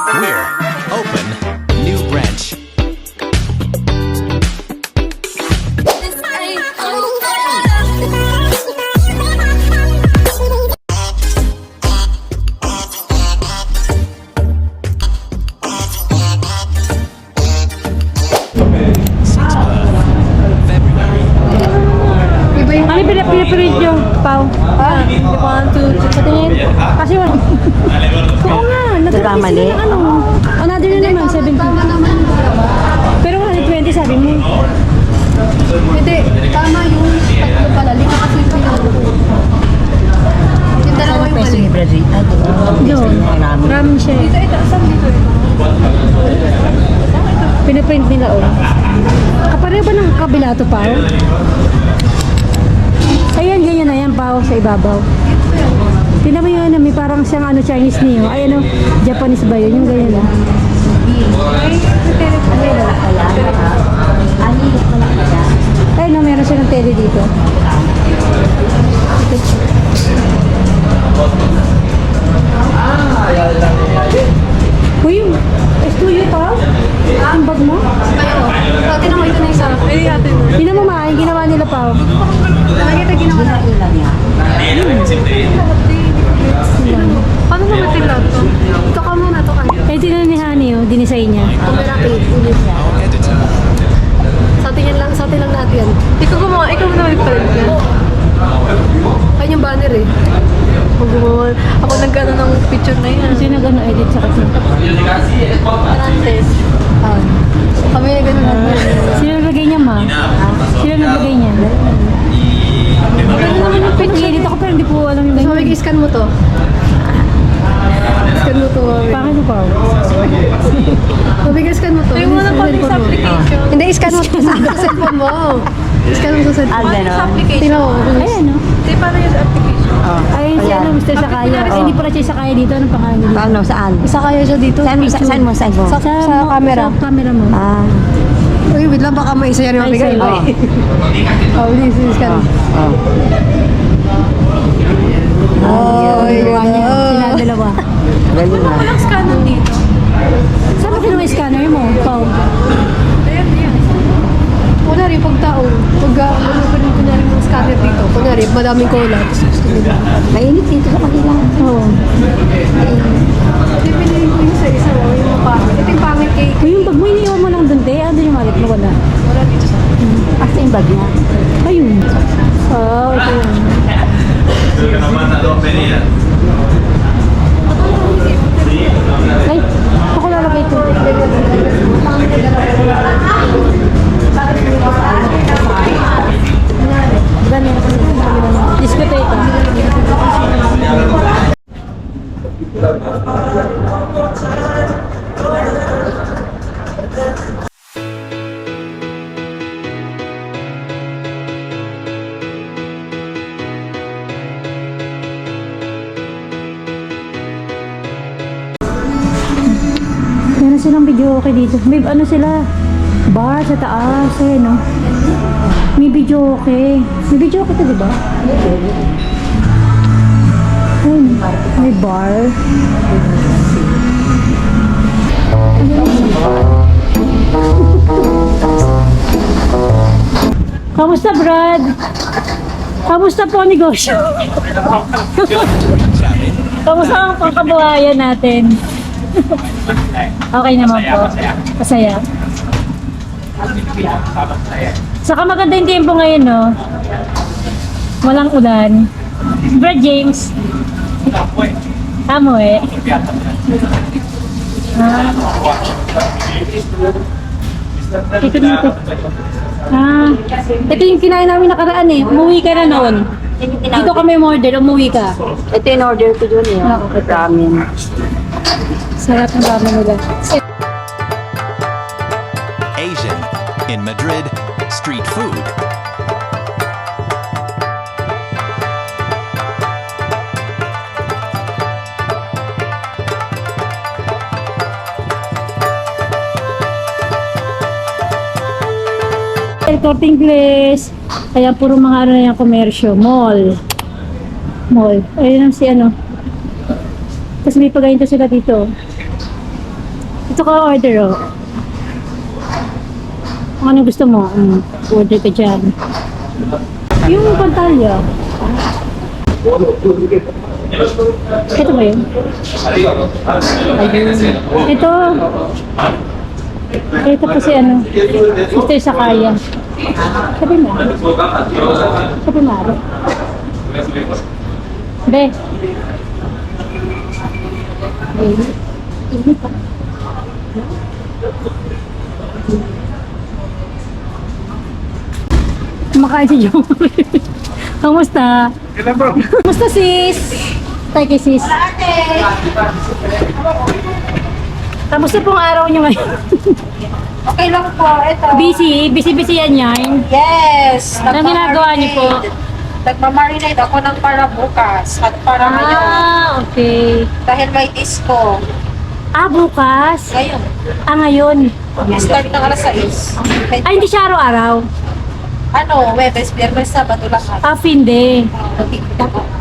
We're open new branch. Ano pinapilit yung Pao? Ha? You want to patingin? Kasi wala. Oo nga, nagkamali na ano. Another na naman, 70. Pero 120 sabi mo. Hindi, tama yung tatlo pala. Lika kasi yung pinalo. Yung dalawa yung mali. Doon. Ramen siya. Ito, saan dito ito? Pinaprint nila o. Kapareho ba ng kabila to, Pao? Ayan, ganyan na yan, Pao, sa ibabaw. Tingnan mo yun, may parang siyang ano, Chinese niyo. Ay, ano, Japanese ba yun? Yung ganyan na. Ay, no, meron siya ng tele dito. Uy, estuyo pa? Ang bag mo? Ate na mo, ito na isa. Ay, ate mo. Tingnan mo maayong ginawa nila, Pao. Nakita ginawa na ilan niya. Paano naman tila to? Ito ka muna, ito kayo. Eh, tingnan ni Honey, oh, dinisay niya. Camera page, ulit siya. Sa atin lang natin yan. Ikaw gumawa, ikaw na may print yan. Ayun yung banner eh. Ako gumawa. Ako nagkano ng picture na yan. Kasi nag-edit sa kasi. Trantes. Kami na gano'n natin. Sino naglagay niya, ma? Sino naglagay niya? Nag-edit ako pero hindi po alam yung So, ganyan. mag-scan mo to. Scan mo to, mami. Paano pa? Scan mo to. Ay, mo na pala sa application. Hindi, scan mo to sa cellphone mo. Scan mo sa cellphone. Ano sa application? Tingnan mo. Ayan, no? Hindi, paano yung application? Ay, si ano, Mr. Sakaya. Ay, hindi pala siya Sakaya dito. Anong pangalan niya dito? Paano? Saan? Isa kaya siya dito. Saan mo? Saan mo? Saan mo? Sa camera. Sa camera mo. Ah. Uy, wait lang, baka may isa yan yung Ay, mabigay. sorry. Oh, this is scan. Oh, Ginawa niya. Sila dalawa. Galing na. Walang scanner dito. Saan mo kinuha yung scanner mo? Pao. Ayan, ayan. Kunwari, pag tao, pag manukunin ko na rin ng scanner dito, kunwari, madaming cola, tapos gusto nila. Mainit dito sa kanila. Oo. Hindi, pinili ko yung isa-isa, yung mapangit. Ito yung pangit cake. Uy, yung bag mo, iniwan mo lang dun, te. Ano yung malit mo wala? Wala dito sa Asa yung bag niya? Ayun. Oh, ito yun. Ay, ako lalagay ito. Ganyan. Diskoteka. Meron silang video okay dito. May ano sila? Bar sa taas. Eh, no? May video okay. May video okay to, diba? Ayun. May bar. Kamusta, Brad? Kamusta po ang negosyo? Kamusta ang pangkabuhayan natin? Okay naman po. Masaya. Saka maganda yung tempo ngayon, no? Walang ulan. Brad James. Amo eh. Ito dito. Ito yung kinain namin nakaraan eh. Umuwi ka na noon. Dito kami order, umuwi ka. Ito yung order ko dun eh. Ramen. Sarap ng ramen nila. Asian in Madrid, street food. El Corte Inglés. Kaya puro mga ano na yung komersyo. Mall. Mall. Ayun ang si ano. Tapos may pagayin sila dito. Ito ka order, oh. Kung anong gusto mo, order ka dyan. Yung pantalya. Ito ba yun? Ito. Ito po si ano. Mr. Sakaya. Sabi mo. Sabi mo. Be. Ini pa. Kumakain si Jom. Kamusta? Kamusta sis? Tay kay sis. Kamusta pong araw niyo ngayon? Okay lang po, ito. Busy yan yan. Yes! Anong ginagawa niyo po? Nagmamarinate ako ng para bukas at para ngayon. Okay. Dahil may disco. Bukas? Ngayon. Ngayon. Start ng alas 6. Hindi siya araw-araw. Webes, Biyernes, Sabado lang. Hindi.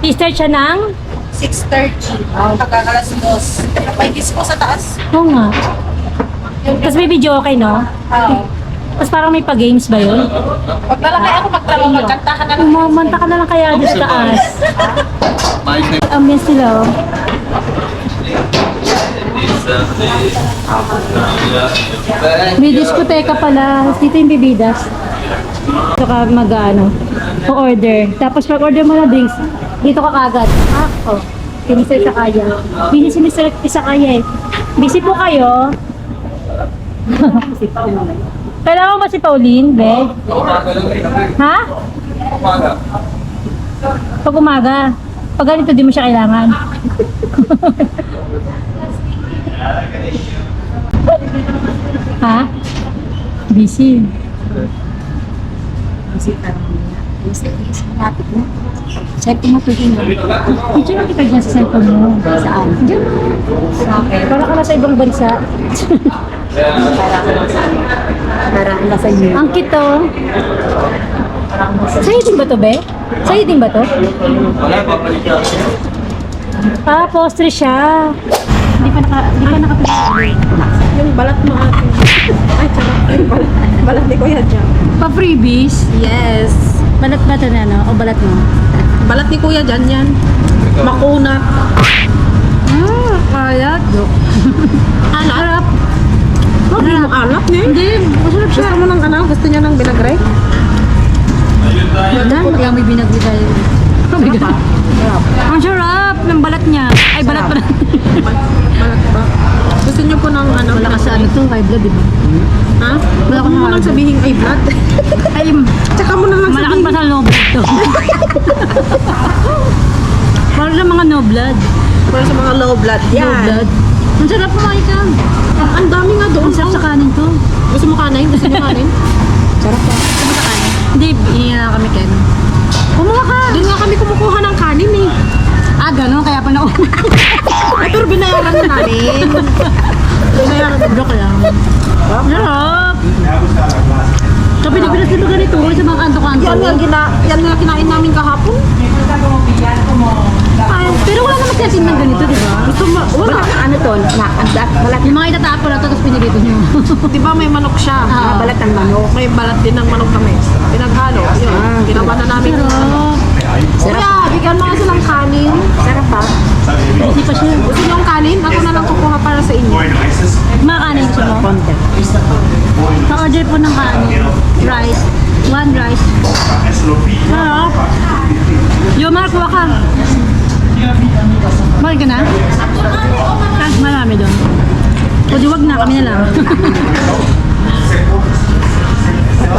I-start siya ng? 6:30. Hanggang alas 2. May disco sa taas. Oo nga. Tapos may video okay, no? Oo. Tapos parang may pa-games ba yun? Pag lalakay ako magtrabaho, magkantahan na lang. Umamanta ka na lang kaya doon sa taas. Ambience nila, oh. May diskoteka pala. Dito yung bibidas. Dito ka order. Tapos pag order mo na drinks, dito ka kagad. Si Mr. Sakaya. Busy si Mr. Sakaya eh. Busy po kayo. Kailangan ba si Pauline, Be? Ha? Pag umaga. Pag ganito, di mo siya kailangan. Ha? Busy. Check mo ito din. Picture na kita dyan sa cellphone mo. Saan? Diyan. Para ka na sa ibang bansa. Para nasa inyo. Ang kito. Sa'yo din ba to, Be? Sa'yo din ba to? Postre siya. Hindi pa nakapili. Yung balat mo atin. Ay, tsaka. Balat ni Kuya Jam. Pa-freebies? Yes. Balat ba ito na, no? O balat mo? Balat ni Kuya Jan yan. Makuna. Kaya. Alap. Hindi mo alap niya. Hindi, masarap siya. Gusto mo ng Gusto niya ng binagre? Yan, kaya may binagli tayo. Ang sarap ng balat niya. Ay, balat pa na. Balat ba? Gusto niyo po ng Malakas sa ano to, high blood, di ba? Ha? Wala ko mo nang sabihin ay blood. Ay, Tsaka mo na lang malakas sabihin. pa sa low blood to. Parang sa mga no blood. Para sa mga low blood. Low Yan. blood. Ang sarap kumain ka. Ang dami nga doon. Ang sarap sa kanin to. Gusto mo kanin? Gusto niyo kanin? Sarap pa. Gusto mo sa kanin? Hindi, hinihingi na kami Ken. Kumuha ka. Doon nga kami kumukuha ng kanin eh. Ganun, kaya pa na Pero binayaran na namin. Binayaran na. Joke lang. Sarap. So, Pilipinas dito ganito, sa mga kanto-kanto. Yan nga kinain namin kahapon. Ay, pero wala naman kasi ng ganito, di ba? Gusto mo, wala. Ano to? Balat Yung mga itatapon na to, tapos pinirito nyo. Di ba may manok siya? Ah. balat ng manok. May balat din ng manok kami. Pinaghalo. Yun. Ginawa na namin. Sarap. Kuya, bigyan mo nga silang kanin. Sarap ba? Hindi pa siya. Gusto niyo yung kanin? Ako na lang kukuha para sa inyo. Makanin siya mo. Konti. Pa-order po ng kanin. Rice. One rice. Sarap. Yo, Mark, kuha ka. Mahal ka na? Marami doon. O di wag na, kami na lang.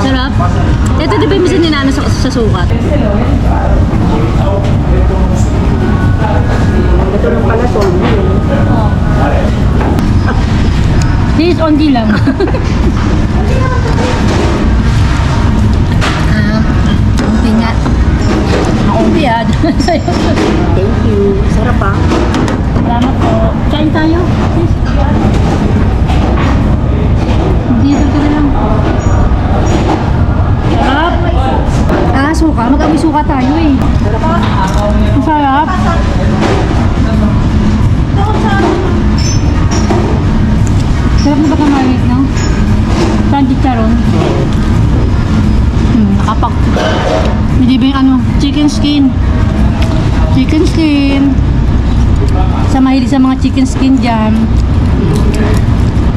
Sarap. Ito di ba yung minsan ninano sa sukat? Ito lang pala to. This is only lang. Hindi nga. Maunti sa'yo. Thank you. Sarap ba? Salamat po. Kain tayo. Please. Dito ka na lang. Sarap. Suka. Mag-amoy suka tayo eh. Ang sarap. Sarap na ba kamarit, no? Saan chicharon? Nakapag. Hindi ba yung ano? Chicken skin. Chicken skin. Sa mahilig sa mga chicken skin dyan.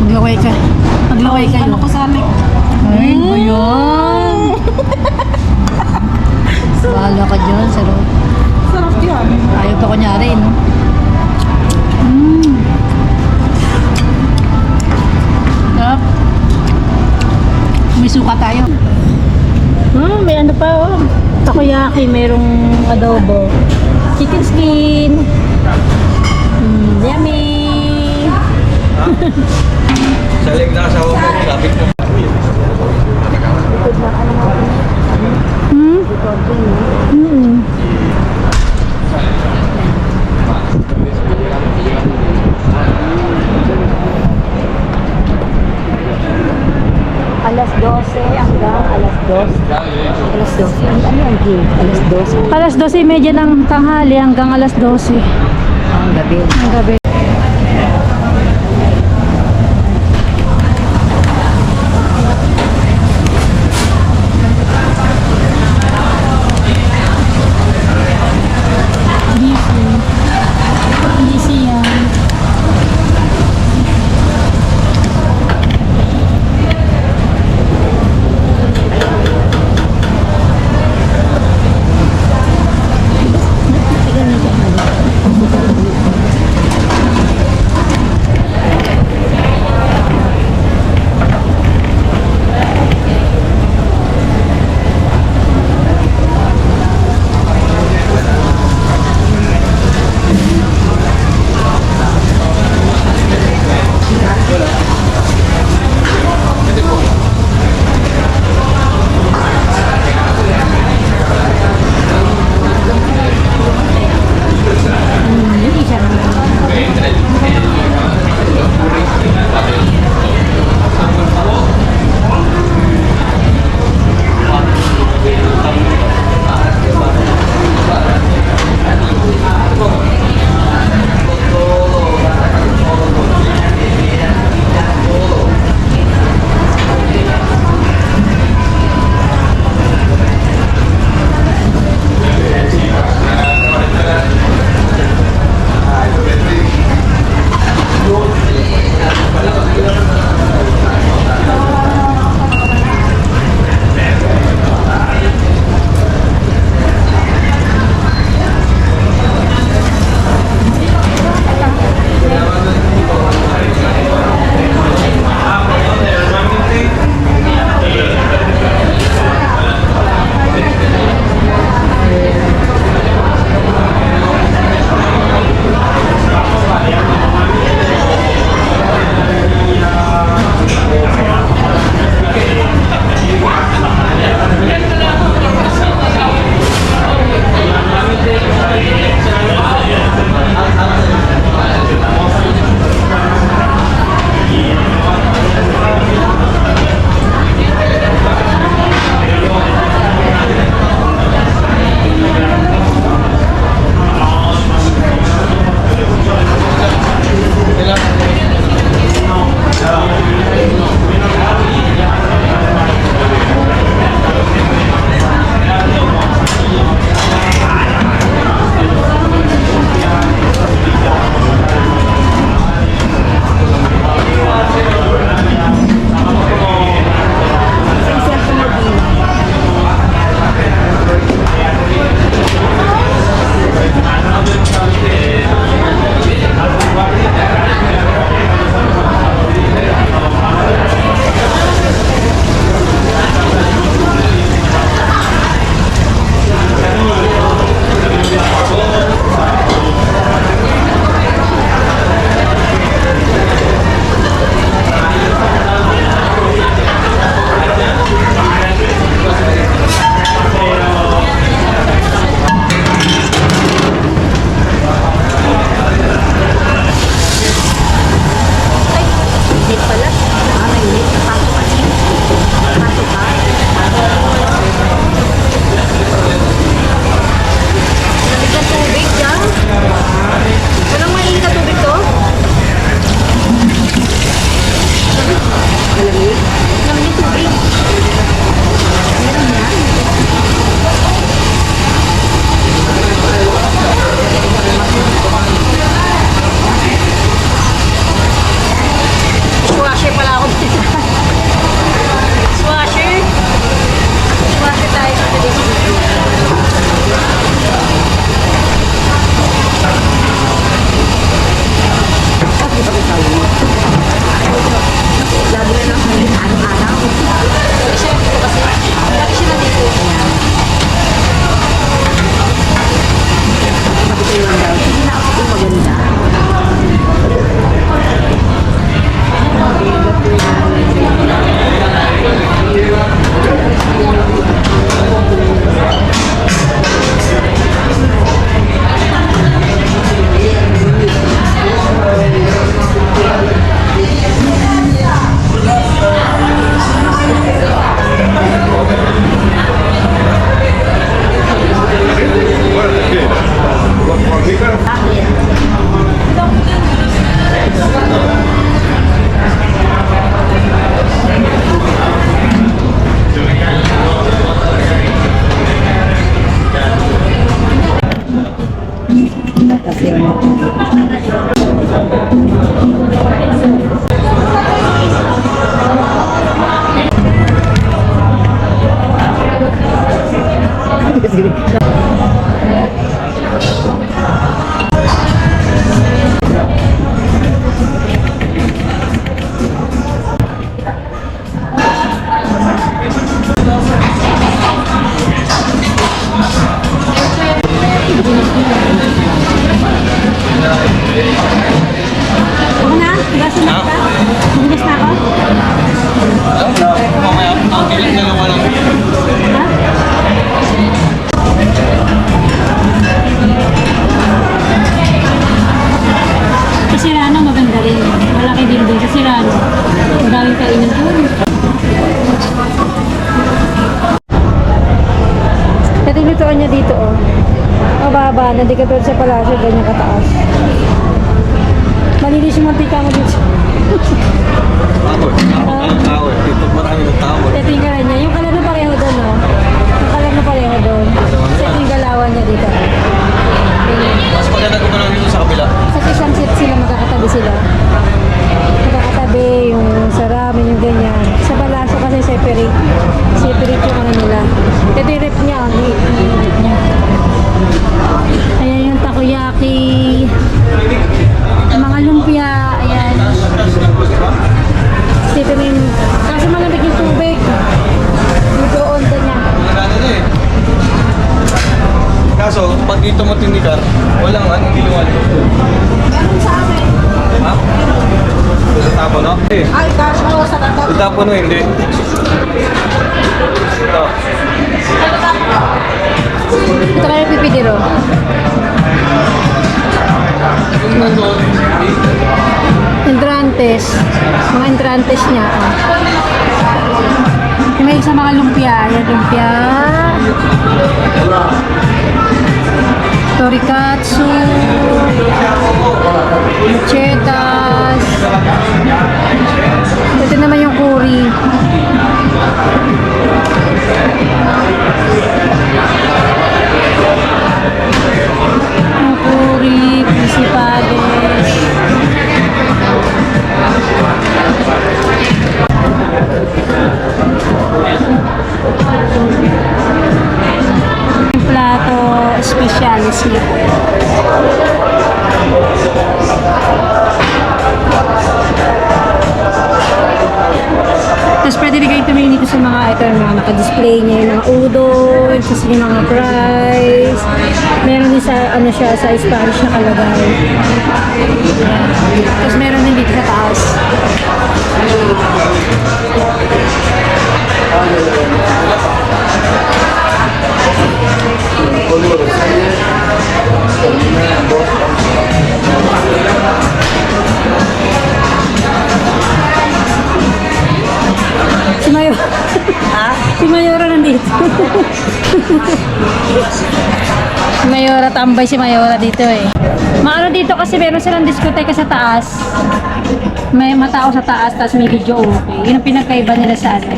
Maglaway ka. Maglaway kayo. Ano ko sa amin? Ay, ayun. Bahala ka dyan, sarap. Sarap yan. Ayaw pa kunyari, no? Sarap. May suka tayo. May ano pa, oh. Takoyaki, merong adobo. Chicken skin. Yummy. Saling na sa mo, traffic mo. Alas 12 hanggang alas 2. Alas 12. Ano yung game? Alas 12. Alas 12:30 ng tanghali hanggang alas 12 Ang gabi. ng gabi. Busy yan. Ako na? Hugasin na kita? Hugas na ako? Mamaya, ang pilit na naman lang. Ha? Sa Sirano, maganda rin. Malaki din doon sa Sirano. Madaming kainan doon. Natinutuan niya dito, oh. Mababa, hindi ka doon sa palasyo, ganyan kataas. Malinis yung mantika mo dito. Tao eh. Dito marami ng tao. Titinggalan niya. Yung kalan na pareho doon, no? Yung kalan na pareho doon. Sa tinggalawan niya dito. Mas maganda ko na lang dito sa kabila. Sa isang set sila, magkakatabi sila. Magkakatabi, yung sa ramen, yung ganyan. Sa balaso kasi separate. Separate yung ano nila. Ito yung rep niya, yung rep niya. Ayan yung takoyaki. Yung mga lumpia, ayan. Dito rin. Kaso malamig yung tubig. Dito on doon niya. Maganda na eh. Kaso, pag dito mo tindikar, walang hindi lumalimos doon. Ganun sa amin. Ha? Sa tapo, no? Eh, Ay, gosh, ako sa tato. sa tapo no, hindi. Ito. Ito kaya pipidiro. Kung nandun, Entrantes. Mga entrantes niya. Oh. Yung may sa mga lumpia. Ayan, lumpia. Torikatsu. Chetas. Ito naman yung curry. Yung curry, principales. Yung plato specialis niya. Tapos pwede rin kayo tumingin dito sa mga ito, yung mga naka-display niya, yung mga udon, tapos yung mga fries. Meron din sa, ano siya, sa Spanish na kalagay. Ayan. Tapos meron din dito sa taas. Si Mayor. Ha? Si Mayora nandito. Si Mayora, tambay si Mayora dito eh. Maano dito kasi meron silang diskoteka sa taas. May matao sa taas, tapos may video okay. Yun ang pinagkaiba nila sa ano,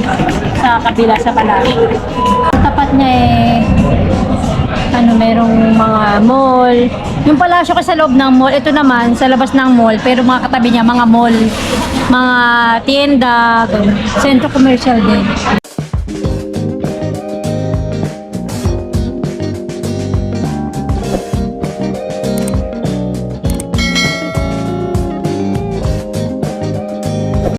sa kabila, sa palasyo. Sa tapat niya eh, ano, merong mga mall. Yung palasyo kasi sa loob ng mall, ito naman sa labas ng mall, pero mga katabi niya, mga mall, mga tienda, ganun. Sentro commercial din.